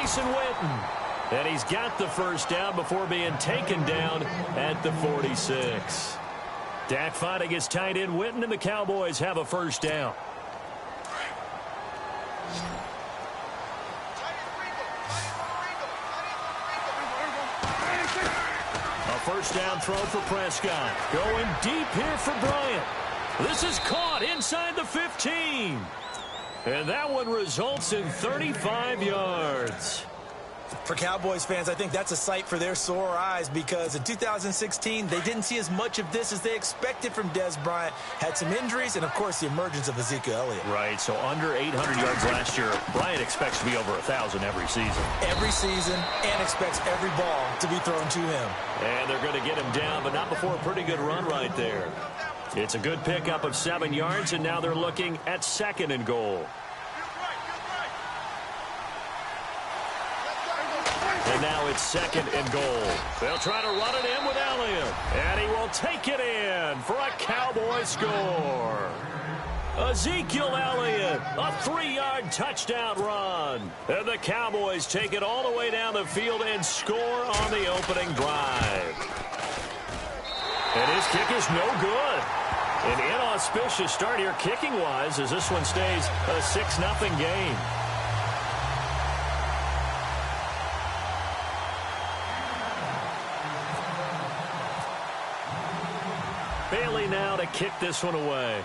Jason Witten. And he's got the first down before being taken down at the 46. Dak finding his tight end Witten, and the Cowboys have a first down. A first down throw for Prescott. Going deep here for Bryant. This is caught inside the 15. And that one results in 35 yards. For Cowboys fans, I think that's a sight for their sore eyes because in 2016, they didn't see as much of this as they expected from Dez Bryant. Had some injuries and, of course, the emergence of Ezekiel Elliott. Right, so under 800 yards last year. Bryant expects to be over 1,000 every season. Every season, and expects every ball to be thrown to him. And they're going to get him down, but not before a pretty good run right there. It's a good pickup of 7 yards, and now they're looking at 2nd and goal. And now it's 2nd and goal. They'll try to run it in with Elliott. And he will take it in for a Cowboy score. Ezekiel Elliott, a 3-yard touchdown run. And the Cowboys take it all the way down the field and score on the opening drive. And his kick is no good. An inauspicious start here kicking-wise as this one stays a 6-0 game. Bailey now to kick this one away.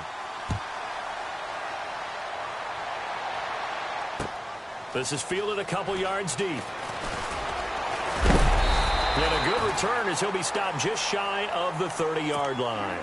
This is fielded a couple yards deep. And a good return as he'll be stopped just shy of the 30-yard line.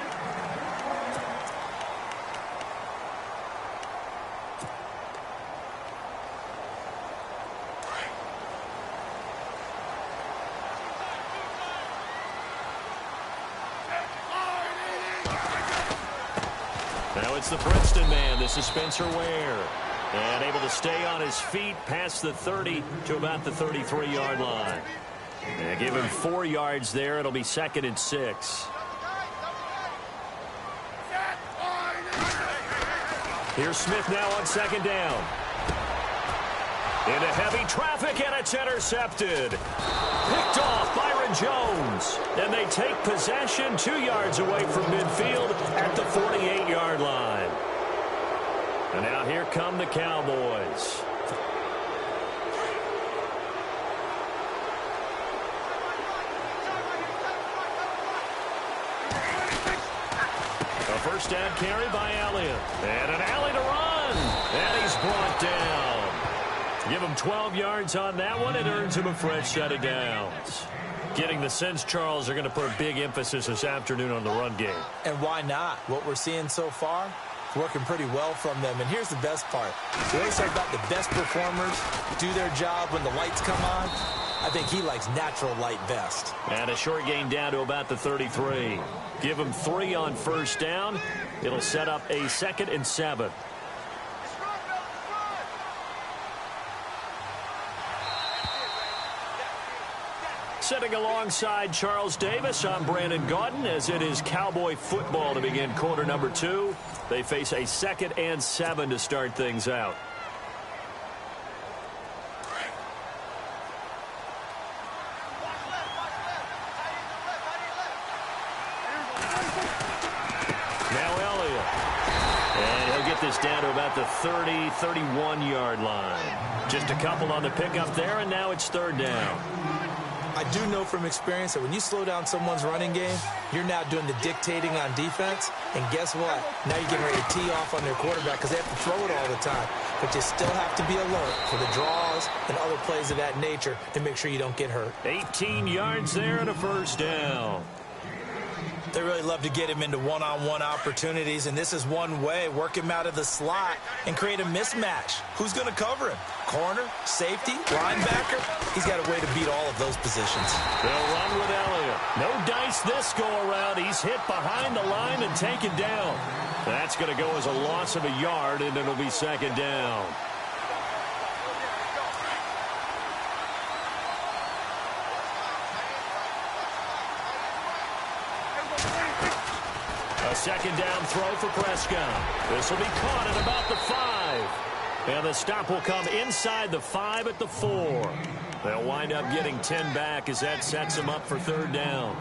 Now it's the Princeton man. This is Spencer Ware. And able to stay on his feet past the 30 to about the 33-yard line. And give him 4 yards there. It'll be 2nd and 6. Here's Smith now on 2nd down. Into heavy traffic, and it's intercepted. Picked off Byron Jones. And they take possession 2 yards away from midfield at the 48-yard line. And now here come the Cowboys. A first down carry by Elliott. And an alley to run. And he's brought down. Give him 12 yards on that one. It earns him a fresh set of downs. Getting the sense, Charles, are going to put a big emphasis this afternoon on the run game. And why not? What we're seeing so far, it's working pretty well from them. And here's the best part. We always talk about the best performers do their job when the lights come on. I think he likes natural light best. And a short gain down to about the 33. Give him 3 on first down. It'll set up a 2nd and 7. Sitting alongside Charles Davis, I'm Brandon Gaudin, as it is Cowboy football to begin quarter number 2. They face a 2nd and 7 to start things out. Now Elliott. And he'll get this down to about the 30, 31-yard line. Just a couple on the pickup there, and now it's 3rd down. I do know from experience that when you slow down someone's running game, you're now doing the dictating on defense. And guess what? Now you're getting ready to tee off on their quarterback because they have to throw it all the time. But you still have to be alert for the draws and other plays of that nature to make sure you don't get hurt. 18 yards there and a first down. They really love to get him into one-on-one opportunities, and this is one way. Work him out of the slot and create a mismatch. Who's going to cover him? Corner, safety, linebacker? He's got a way to beat all of those positions. They'll run with Elliott. No dice this go-around. He's hit behind the line and taken down. That's going to go as a loss of a yard, and it'll be 2nd down. A 2nd down throw for Prescott. This will be caught at about the 5. And the stop will come inside the 5 at the 4. They'll wind up getting 10 back as that sets them up for third down.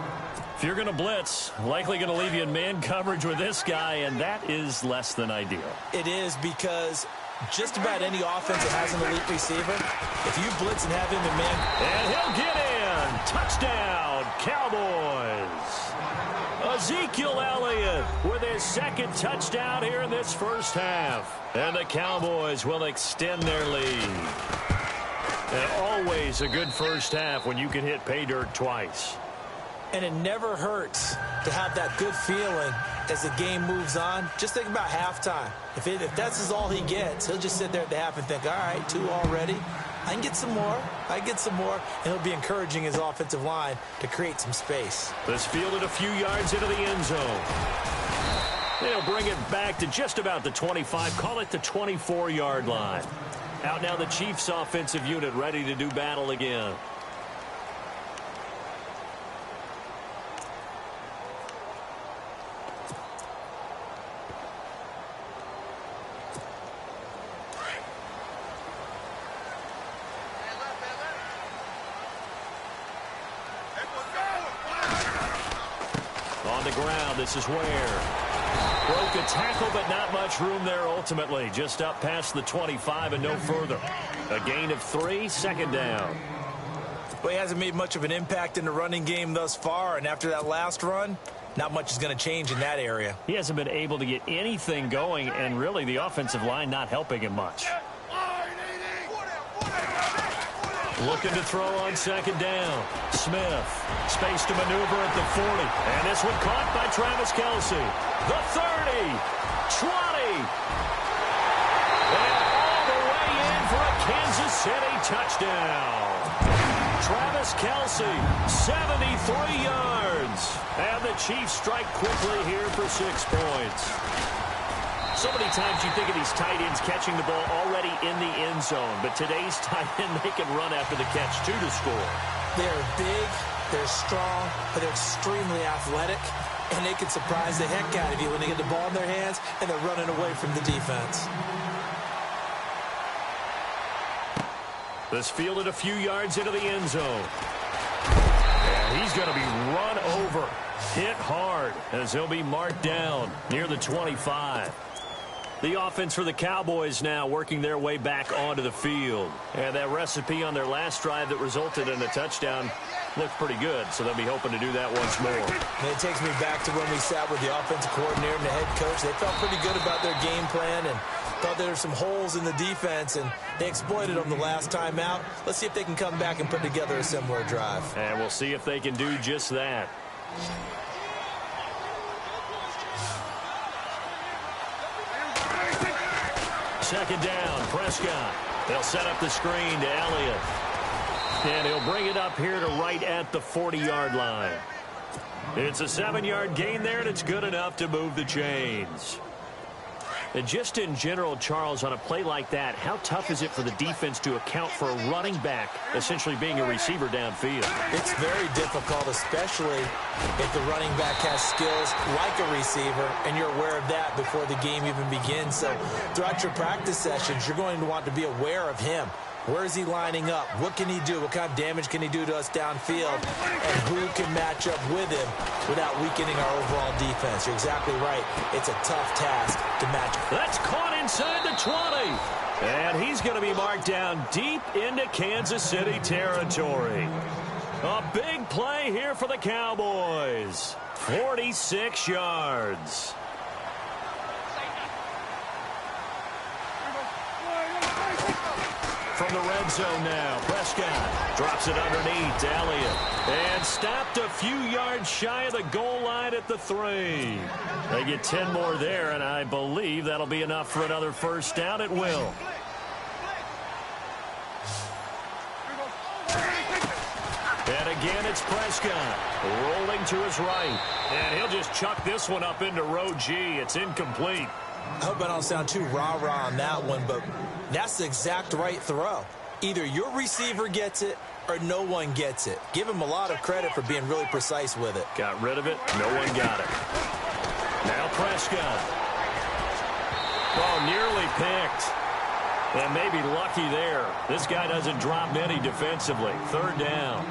If you're going to blitz, likely going to leave you in man coverage with this guy, and that is less than ideal. It is, because just about any offense that has an elite receiver, if you blitz and have him in man... And he'll get in. Touchdown, Cowboys. Ezekiel Elliott with his second touchdown here in this first half. And the Cowboys will extend their lead. And always a good first half when you can hit pay dirt twice. And it never hurts to have that good feeling as the game moves on. Just think about halftime. If that's all he gets, he'll just sit there at the half and think, all right, 2 already. I can get some more. I can get some more. And he'll be encouraging his offensive line to create some space. This fielded a few yards into the end zone. They'll bring it back to just about the 25. Call it the 24-yard line. Out now the Chiefs offensive unit ready to do battle again. On the ground, this is where. Broke a tackle, but not much room there ultimately. Just up past the 25 and no further. A gain of 3, second down. Well, he hasn't made much of an impact in the running game thus far, and after that last run, not much is going to change in that area. He hasn't been able to get anything going, and really the offensive line not helping him much. Looking to throw on second down. Smith, space to maneuver at the 40. And this one caught by Travis Kelce. The 30, 20. And all the way in for a Kansas City touchdown. Travis Kelce, 73 yards. And the Chiefs strike quickly here for 6 points. So many times you think of these tight ends catching the ball already in the end zone, but today's tight end, they can run after the catch, too, to score. They're big, they're strong, but they're extremely athletic, and they can surprise the heck out of you when they get the ball in their hands and they're running away from the defense. This fielded a few yards into the end zone. And he's going to be run over, hit hard, as he'll be marked down near the 25. The offense for the Cowboys now working their way back onto the field. And that recipe on their last drive that resulted in a touchdown looked pretty good, so they'll be hoping to do that once more. And it takes me back to when we sat with the offensive coordinator and the head coach. They felt pretty good about their game plan and thought there were some holes in the defense, and they exploited them the last time out. Let's see if they can come back and put together a similar drive. And we'll see if they can do just that. Second down, Prescott. They'll set up the screen to Elliott. And he'll bring it up here to right at the 40-yard line. It's a 7-yard gain there, and it's good enough to move the chains. And just in general, Charles, on a play like that, how tough is it for the defense to account for a running back essentially being a receiver downfield? It's very difficult, especially if the running back has skills like a receiver, and you're aware of that before the game even begins. So throughout your practice sessions, you're going to want to be aware of him. Where is he lining up? What can he do? What kind of damage can he do to us downfield? And who can match up with him without weakening our overall defense? You're exactly right. It's a tough task to match. That's caught inside the 20. And he's going to be marked down deep into Kansas City territory. A big play here for the Cowboys. 46 yards. From the red zone now, Prescott drops it underneath to Elliott. And stopped a few yards shy of the goal line at the 3. They get 10 more there, and I believe that'll be enough for another first down. It will. And again, it's Prescott rolling to his right. And he'll just chuck this one up into row G. It's incomplete. I hope I don't sound too rah-rah on that one, but that's the exact right throw. Either your receiver gets it or no one gets it. Give him a lot of credit for being really precise with it. Got rid of it. No one got it. Now Prescott. Oh, nearly picked. And maybe lucky there. This guy doesn't drop many defensively. Third down.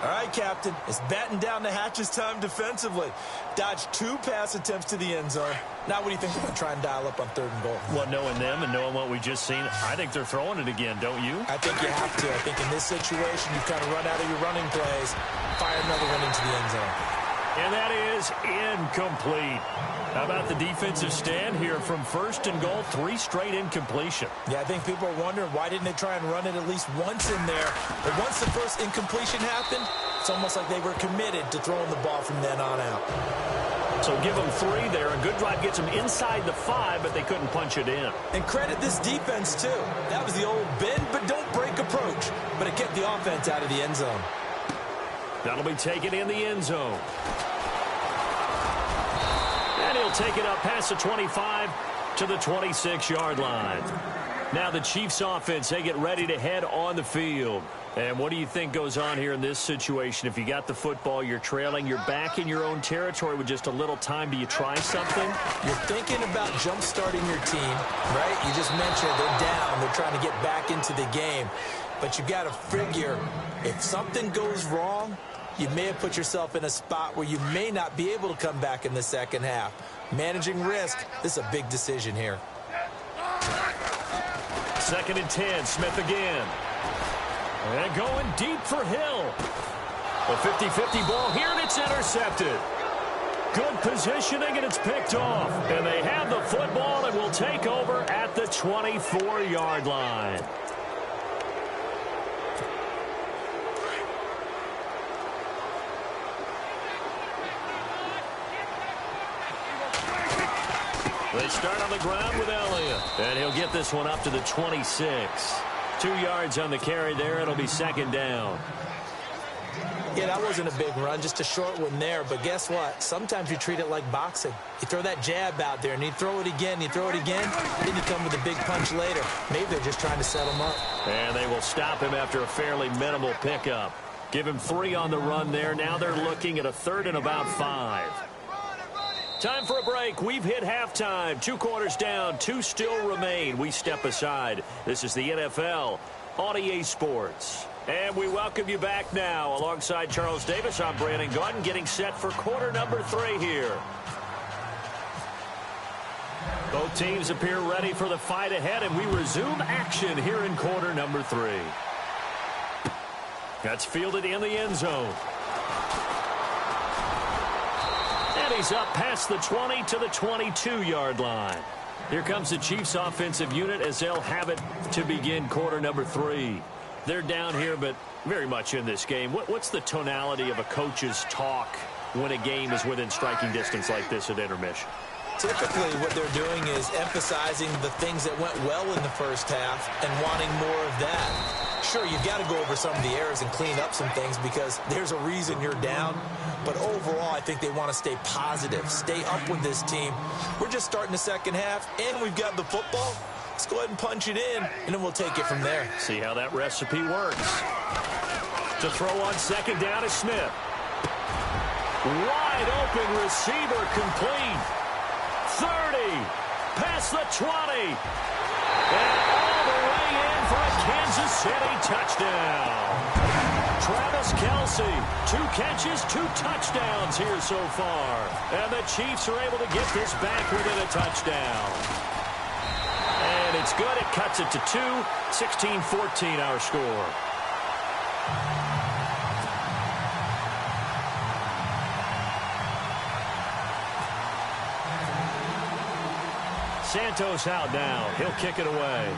All right, Captain. It's batten down the hatches time defensively. Dodged 2 pass attempts to the end zone. Now what do you think they're going to try and dial up on 3rd and goal? Well, knowing them and knowing what we just seen, I think they're throwing it again, don't you? I think you have to. I think in this situation, you've kind of run out of your running plays. Fire another one into the end zone. And that is incomplete. How about the defensive stand here from 1st and goal? 3 straight incompletion. Yeah, I think people are wondering why didn't they try and run it at least once in there. But once the first incompletion happened, it's almost like they were committed to throwing the ball from then on out. So give them 3 there. A good drive gets them inside the 5, but they couldn't punch it in. And credit this defense, too. That was the old bend but don't break approach. But it kept the offense out of the end zone. That'll be taken in the end zone. And he'll take it up past the 25 to the 26-yard line. Now the Chiefs offense, they get ready to head on the field. And what do you think goes on here in this situation? If you got the football, you're trailing, you're back in your own territory with just a little time. Do you try something? You're thinking about jump-starting your team, right? You just mentioned they're down. They're trying to get back into the game. But you got to figure if something goes wrong, you may have put yourself in a spot where you may not be able to come back in the second half. Managing risk, this is a big decision here. 2nd and 10, Smith again. And going deep for Hill. A 50-50 ball here, and it's intercepted. Good positioning, and it's picked off. And they have the football and will take over at the 24-yard line. They start on the ground with Elliott. And he'll get this one up to the 26. 2 yards on the carry there. It'll be 2nd down. Yeah, that wasn't a big run, just a short one there. But guess what? Sometimes you treat it like boxing. You throw that jab out there, and you throw it again, you throw it again, then you come with a big punch later. Maybe they're just trying to set him up. And they will stop him after a fairly minimal pickup. Give him 3 on the run there. Now they're looking at a 3rd and about 5. Time for a break. We've hit halftime. 2 quarters down. 2 still remain. We step aside. This is the NFL on EA Sports. And we welcome you back now. Alongside Charles Davis, I'm Brandon Gaudin, getting set for quarter number 3 here. Both teams appear ready for the fight ahead, and we resume action here in quarter number 3. That's fielded in the end zone. And he's up past the 20 to the 22-yard line. Here comes the Chiefs offensive unit as they'll have it to begin quarter number 3. They're down here, but very much in this game. What's the tonality of a coach's talk when a game is within striking distance like this at intermission? Typically, what they're doing is emphasizing the things that went well in the first half and wanting more of that. Sure, you've got to go over some of the errors and clean up some things because there's a reason you're down. But overall, I think they want to stay positive, stay up with this team. We're just starting the second half, and we've got the football. Let's go ahead and punch it in, and then we'll take it from there. See how that recipe works. To throw on 2nd down is Smith. Wide open receiver complete. 30, past the 20, and all the way in for a Kansas City touchdown. Travis Kelce, 2 catches, 2 touchdowns here so far. And the Chiefs are able to get this back within a touchdown. And it's good. It cuts it to 2, 16-14 our score. Santos out now. He'll kick it away.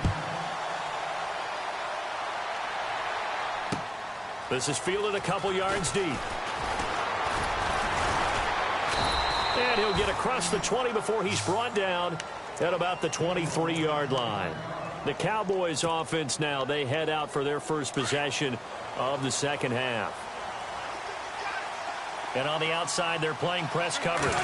This is fielded a couple yards deep. And he'll get across the 20 before he's brought down at about the 23-yard line. The Cowboys offense now, they head out for their first possession of the second half. And on the outside, they're playing press coverage.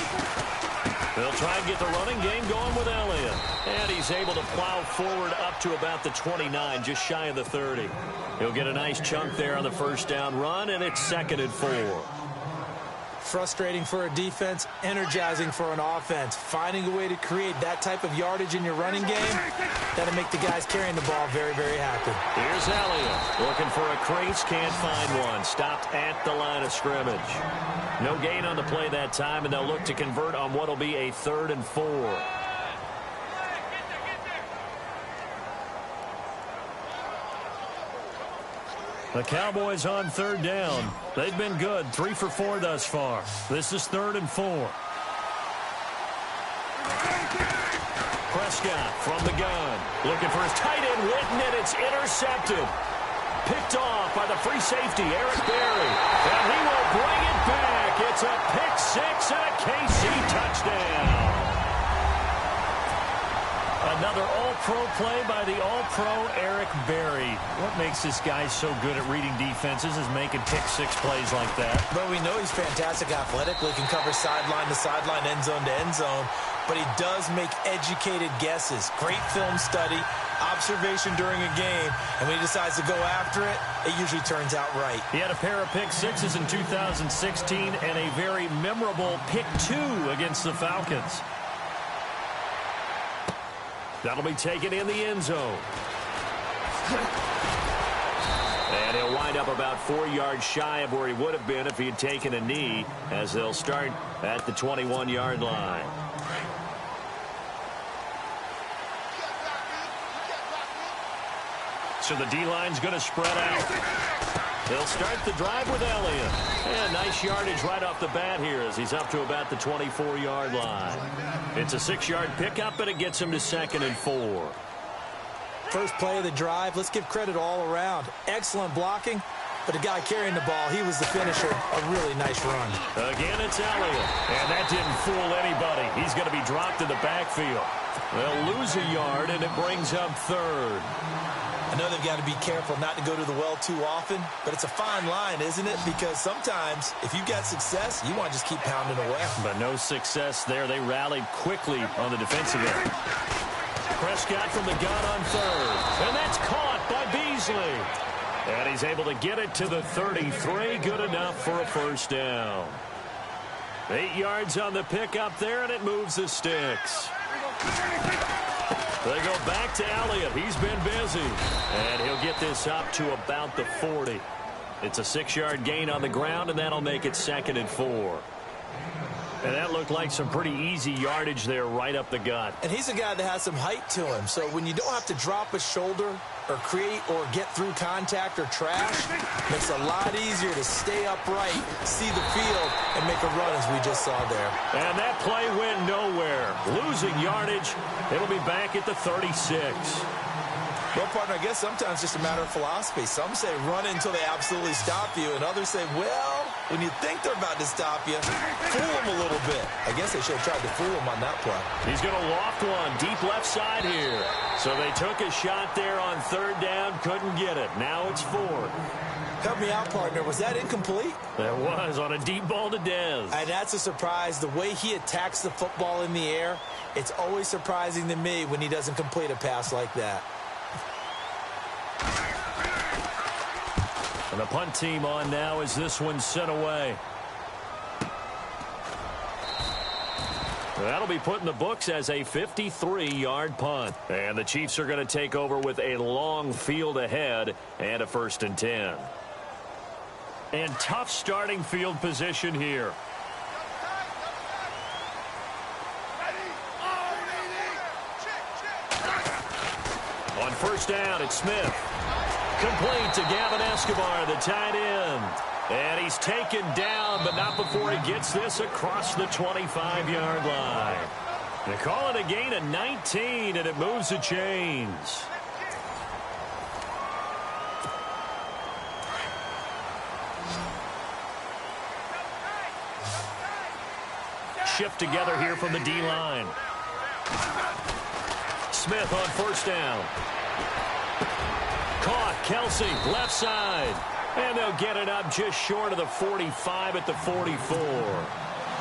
They'll try and get the running game going with Elliott. And he's able to plow forward up to about the 29, just shy of the 30. He'll get a nice chunk there on the first down run, and it's 2nd and 4. Frustrating for a defense, energizing for an offense. Finding a way to create that type of yardage in your running game, that'll make the guys carrying the ball very, very happy. Here's Elliott looking for a crease, can't find one. Stopped at the line of scrimmage. No gain on the play that time, and they'll look to convert on what will be a 3rd and 4. The Cowboys on 3rd down. They've been good, 3 for 4 thus far. This is 3rd and 4. Prescott from the gun. Looking for his tight end, Witten, and it's intercepted. Picked off by the free safety, Eric Berry. And he will bring it back. It's a pick 6 and a KC touchdown. Another all-pro play by the all-pro Eric Berry. What makes this guy so good at reading defenses is making pick-6 plays like that. But we know he's fantastic athletically, can cover sideline to sideline, end zone to end zone. But he does make educated guesses. Great film study, observation during a game. And when he decides to go after it, it usually turns out right. He had a pair of pick-6s in 2016 and a very memorable pick-2 against the Falcons. That'll be taken in the end zone. And he'll wind up about 4 yards shy of where he would have been if he had taken a knee, as they'll start at the 21-yard line. So the D-line's going to spread out. They'll start the drive with Elliott. And nice yardage right off the bat here as he's up to about the 24-yard line. It's a 6-yard pickup, and it gets him to 2nd and 4. First play of the drive, let's give credit all around. Excellent blocking, but the guy carrying the ball, he was the finisher. A really nice run. Again, it's Elliott. And that didn't fool anybody. He's going to be dropped in the backfield. They'll lose a yard, and it brings up 3rd. I know they've got to be careful not to go to the well too often, but it's a fine line, isn't it? Because sometimes, if you've got success, you want to just keep pounding away. But no success there. They rallied quickly on the defensive end. Prescott from the gun on 3rd. And that's caught by Beasley. And he's able to get it to the 33. Good enough for a 1st down. 8 yards on the pickup there, and it moves the sticks. They go back to Elliott. He's been busy. And he'll get this up to about the 40. It's a 6-yard gain on the ground, and that'll make it 2nd and 4. And that looked like some pretty easy yardage there right up the gut. And he's a guy that has some height to him. So when you don't have to drop a shoulder or create or get through contact or trash, makes it a lot easier to stay upright, see the field, and make a run as we just saw there. And that play went nowhere. Losing yardage. It'll be back at the 36. Well, partner, I guess sometimes it's just a matter of philosophy. Some say run until they absolutely stop you, and others say, well, when you think they're about to stop you, fool them a little bit. I guess they should have tried to fool him on that play. He's going to loft one deep left side here. So they took a shot there on 3rd down, couldn't get it. Now it's 4th. Help me out, partner. Was that incomplete? That was on a deep ball to Dez. And that's a surprise. The way he attacks the football in the air, it's always surprising to me when he doesn't complete a pass like that. And the punt team on now as this one's sent away. That'll be put in the books as a 53-yard punt. And the Chiefs are going to take over with a long field ahead and a 1st and 10. And tough starting field position here. On 1st down, it's Smith. Complete to Gavin Escobar, the tight end. And he's taken down, but not before he gets this across the 25-yard line. They call it a gain of 19, and it moves the chains. Shift together here from the D-line. Smith on 1st down. Caught, Kelsey, left side. And they'll get it up just short of the 45 at the 44.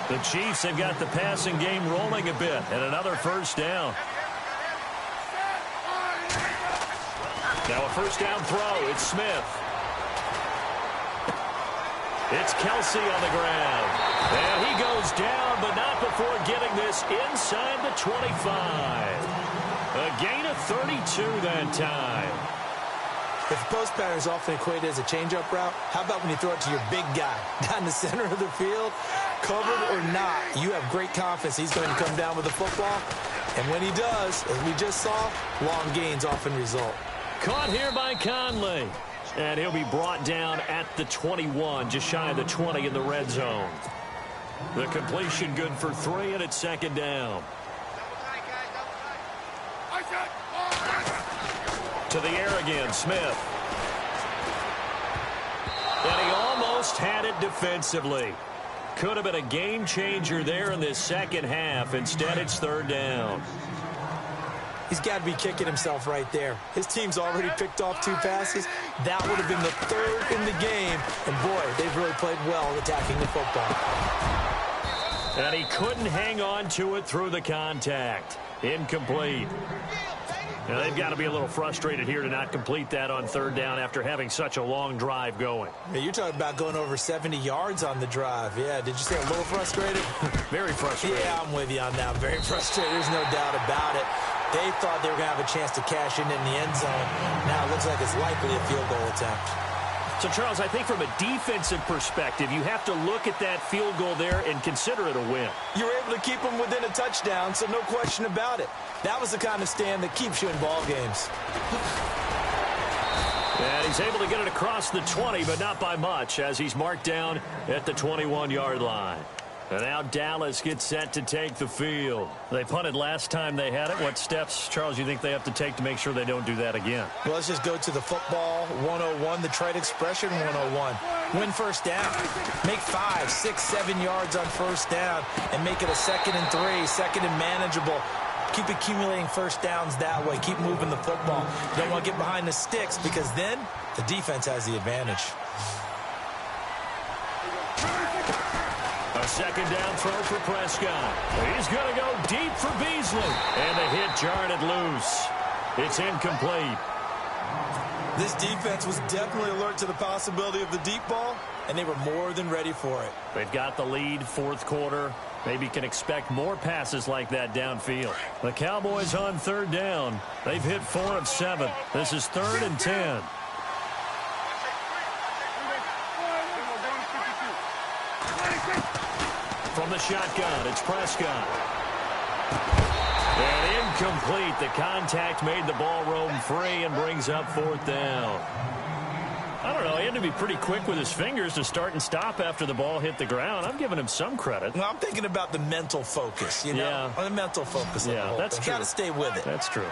The Chiefs have got the passing game rolling a bit, and another 1st down. Now a 1st down throw. It's Smith. It's Kelsey on the ground. And he goes down, but not before getting this inside the 25. A gain of 32 that time. If the post pattern is often equated as a change-up route, how about when you throw it to your big guy down the center of the field? Covered or not, you have great confidence he's going to come down with the football. And when he does, as we just saw, long gains often result. Caught here by Conley. And he'll be brought down at the 21, just shy of the 20 in the red zone. The completion good for 3, and it's second down. To the air again, Smith. And he almost had it defensively. Could have been a game changer there in this second half. Instead, it's third down. He's got to be kicking himself right there. His team's already picked off 2 passes. That would have been the 3rd in the game. And, boy, they've really played well attacking the football. And he couldn't hang on to it through the contact. Incomplete. Now, they've got to be a little frustrated here to not complete that on third down after having such a long drive going. Yeah, you're talking about going over 70 yards on the drive. Yeah, did you say a little frustrated? Very frustrated. Yeah, I'm with you on that. Very frustrated. There's no doubt about it. They thought they were going to have a chance to cash in the end zone. Now it looks like it's likely a field goal attempt. So, Charles, I think from a defensive perspective, you have to look at that field goal there and consider it a win. You were able to keep them within a touchdown, so no question about it. That was the kind of stand that keeps you in ball games. And he's able to get it across the 20, but not by much, as he's marked down at the 21-yard line. And now Dallas gets set to take the field. They punted last time they had it. What steps, Charles, you think they have to take to make sure they don't do that again? Well, let's just go to the football 101, the trade expression 101. Win first down. Make 5, 6, 7 yards on first down and make it a 2nd and 3, 2nd and manageable. Keep accumulating first downs that way. Keep moving the football. You don't want to get behind the sticks because then the defense has the advantage. A second down throw for Prescott. He's going to go deep for Beasley. And the hit jarred it loose. It's incomplete. This defense was definitely alert to the possibility of the deep ball, and they were more than ready for it. They've got the lead, 4th quarter. Maybe can expect more passes like that downfield. The Cowboys on third down. They've hit 4 of 7. This is 3rd and 10. From the shotgun, it's Prescott. And incomplete. The contact made the ball roam free and brings up 4th down. I don't know. He had to be pretty quick with his fingers to start and stop after the ball hit the ground. I'm giving him some credit. Well, I'm thinking about the mental focus, you know? Yeah. The mental focus. Yeah, that's true. Got to stay with it. That's true.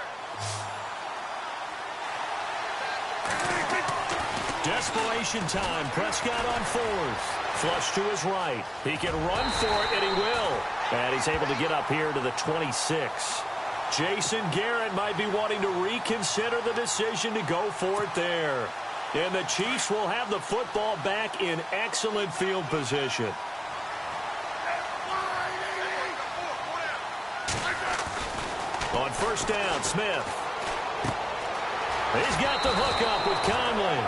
Desperation time. Prescott on 4th. Flush to his right. He can run for it, and he will. And he's able to get up here to the 26. Jason Garrett might be wanting to reconsider the decision to go for it there. And the Chiefs will have the football back in excellent field position. On first down, Smith. He's got the hook up with Conley.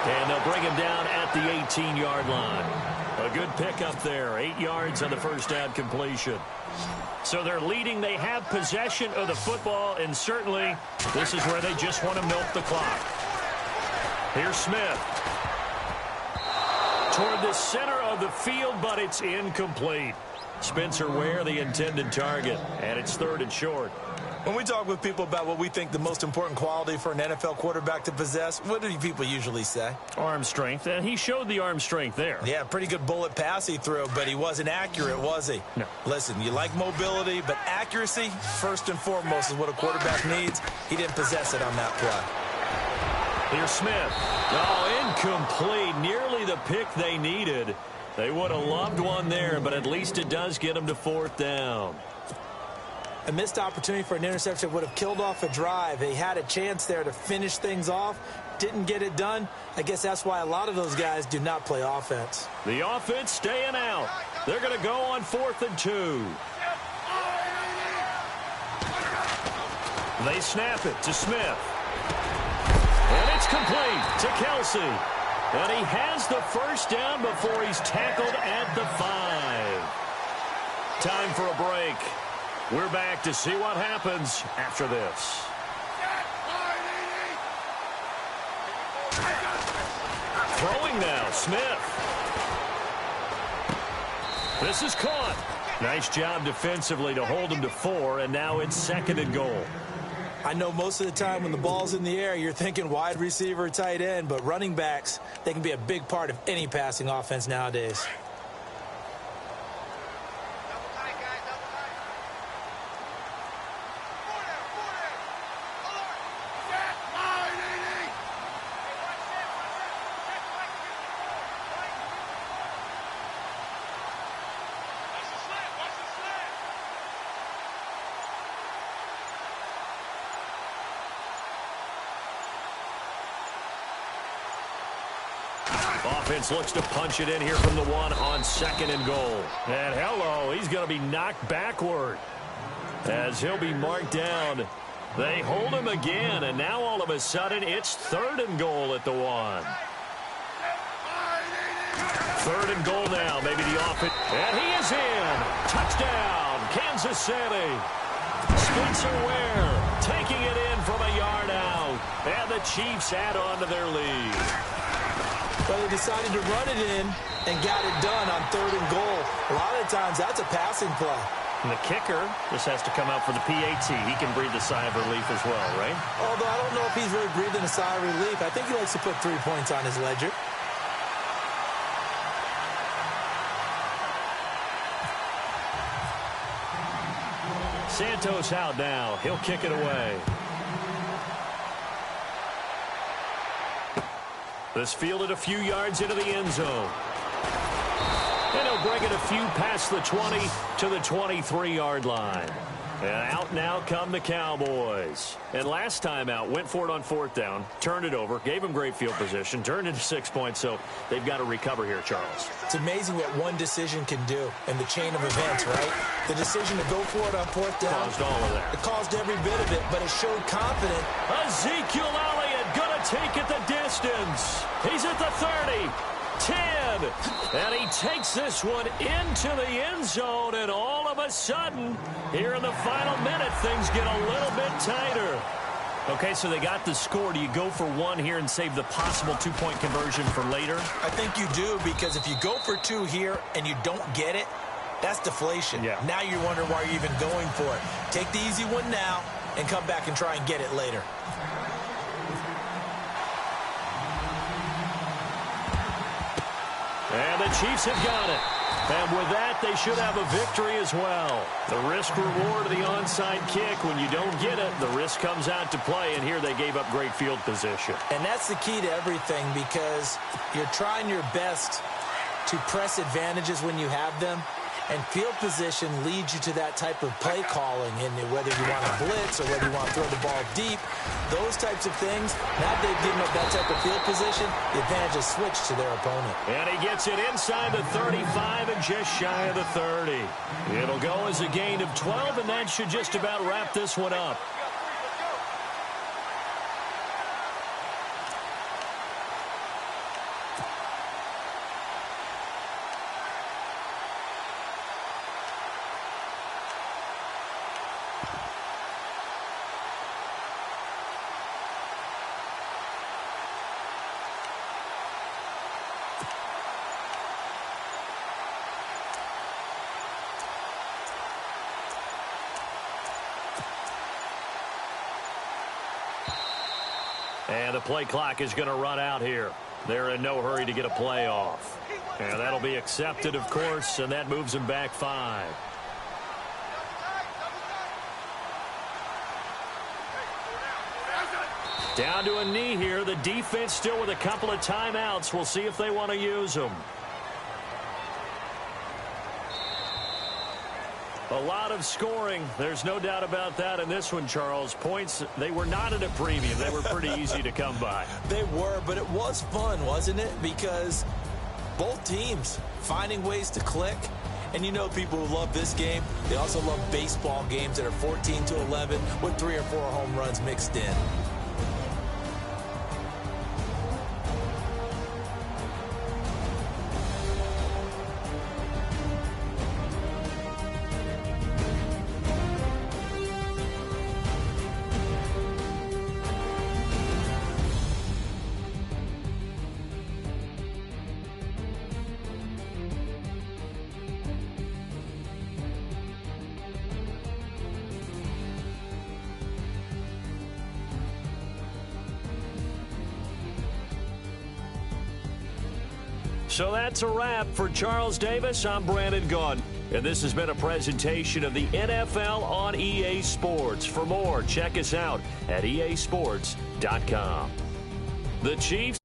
And they'll bring him down at the 18-yard line. A good pickup there. 8 yards on the first down completion. So they're leading. They have possession of the football, and certainly this is where they just want to milk the clock. Here's Smith. Toward the center of the field, but it's incomplete. Spencer Ware, the intended target, and it's 3rd and short. When we talk with people about what we think the most important quality for an NFL quarterback to possess, what do people usually say? Arm strength, and he showed the arm strength there. Yeah, pretty good bullet pass he threw, but he wasn't accurate, was he? No. Listen, you like mobility, but accuracy, first and foremost, is what a quarterback needs. He didn't possess it on that play. Here's Smith. Oh, incomplete. Nearly the pick they needed. They would have loved one there, but at least it does get them to 4th down. A missed opportunity for an interception would have killed off a drive. They had a chance there to finish things off. Didn't get it done. I guess that's why a lot of those guys do not play offense. The offense staying out. They're going to go on 4th and 2. They snap it to Smith. And it's complete to Kelsey. And he has the first down before he's tackled at the 5. Time for a break. We're back to see what happens after this. Throwing now, Smith. This is caught. Nice job defensively to hold him to 4, and now it's 2nd and goal. I know most of the time when the ball's in the air, you're thinking wide receiver, tight end, but running backs, they can be a big part of any passing offense nowadays. Offense looks to punch it in here from the 1 on 2nd and goal. And hello, he's going to be knocked backward as he'll be marked down. They hold him again, and now all of a sudden it's 3rd and goal at the 1. 3rd and goal now, maybe the offense. And he is in. Touchdown, Kansas City. Spencer Ware taking it in from a yard out. And the Chiefs add on to their lead. But they decided to run it in and got it done on 3rd and goal. A lot of times, that's a passing play. And the kicker just has to come out for the PAT. He can breathe a sigh of relief as well, right? Although I don't know if he's really breathing a sigh of relief. I think he likes to put 3 points on his ledger. Santos out now. He'll kick it away. This fielded a few yards into the end zone. And he'll bring it a few past the 20 to the 23-yard line. And out now come the Cowboys. And last time out, went for it on 4th down, turned it over, gave him great field position, turned it to 6 points, so they've got to recover here, Charles. It's amazing what one decision can do in the chain of events, right? The decision to go for it on 4th down. Caused all of that. It caused every bit of it, but it showed confidence. Ezekiel Elliott going to take it the distance. He's at the 30. 10, and he takes this one into the end zone, and all of a sudden, here in the final minute, things get a little bit tighter. Okay, so they got the score. Do you go for 1 here and save the possible 2-point conversion for later? I think you do, because if you go for 2 here and you don't get it, that's deflation. Yeah. Now you wonder why you're even going for it. Take the easy one now and come back and try and get it later. And the Chiefs have got it. And with that, they should have a victory as well. The risk-reward of the onside kick, when you don't get it, the risk comes out to play, and here they gave up great field position. And that's the key to everything, because you're trying your best to press advantages when you have them, and field position leads you to that type of play calling, and whether you want to blitz or whether you want to throw the ball deep, those types of things, now they've given up that type of field position, the advantage is switched to their opponent. And he gets it inside the 35 and just shy of the 30. It'll go as a gain of 12, and that should just about wrap this one up. And the play clock is going to run out here. They're in no hurry to get a play off. And that'll be accepted, of course, and that moves them back 5. Down to a knee here. The defense still with a couple of timeouts. We'll see if they want to use them. A lot of scoring. There's no doubt about that in this one, Charles. Points, they were not at a premium. They were pretty easy to come by. They were, but it was fun, wasn't it? Because both teams finding ways to click. And you know people who love this game, they also love baseball games that are 14-11 with 3 or 4 home runs mixed in. So that's a wrap. For Charles Davis, I'm Brandon Gaudin. And this has been a presentation of the NFL on EA Sports. For more, check us out at easports.com. The Chiefs